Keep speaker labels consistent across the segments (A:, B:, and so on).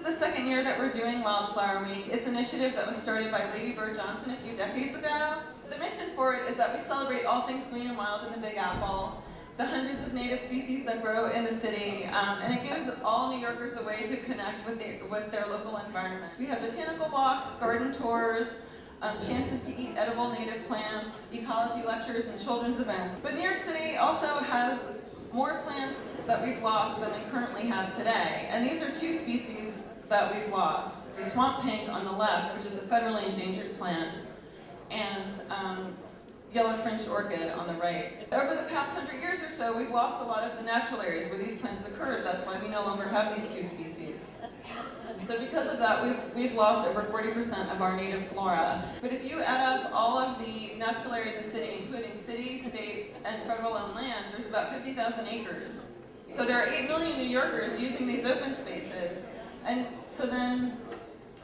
A: the second year that we're doing Wildflower Week. It's an initiative that was started by Lady Bird Johnson a few decades ago. The mission for it is that we celebrate all things green and wild in the Big Apple, the hundreds of native species that grow in the city, and it gives all New Yorkers a way to connect with their local environment. We have botanical walks, garden tours, chances to eat edible native plants, ecology lectures, and children's events. But New York City also has more plants that we've lost than we currently have today. And these are two species that we've lost. The swamp pink on the left, which is a federally endangered plant, and yellow fringed orchid on the right. Over the past 100 years or so, we've lost a lot of the natural areas where these plants occurred. That's why we no longer have these two species. So because of that, we've lost over 40% of our native flora. But if you add up all of the natural area in the city, including city, state, and federal-owned land, there's about 50,000 acres. So there are 8 million New Yorkers using these open spaces. And so then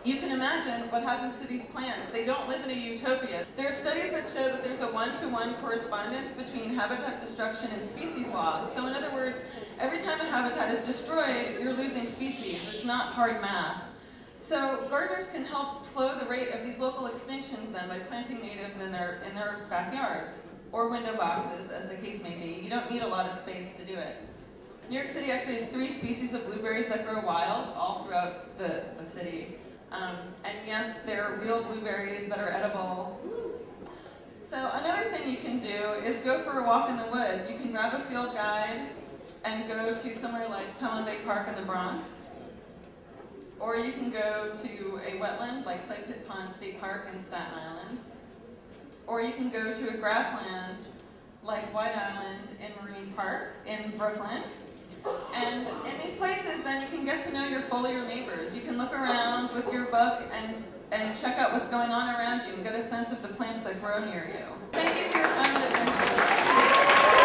A: you can imagine what happens to these plants. They don't live in a utopia. There are studies that show that there's a one-to-one correspondence between habitat destruction and species loss. So in other words, every time a habitat is destroyed, you're losing species. It's not hard math. So gardeners can help slow the rate of these local extinctions then by planting natives in their backyards, or window boxes, as the case may be. You don't need a lot of space to do it. New York City actually has 3 species of blueberries that grow wild all throughout the city. And yes, they're real blueberries that are edible. So another thing you can do is go for a walk in the woods. You can grab a field guide and go to somewhere like Pelham Bay Park in the Bronx. Or you can go to a wetland like Clay Pit Pond State Park in Staten Island. Or you can go to a grassland like White Island in Marine Park in Brooklyn. And in these places, then you can get to know your foliar neighbors. You can look around with your book and check out what's going on around you and get a sense of the plants that grow near you. Thank you for your time and attention.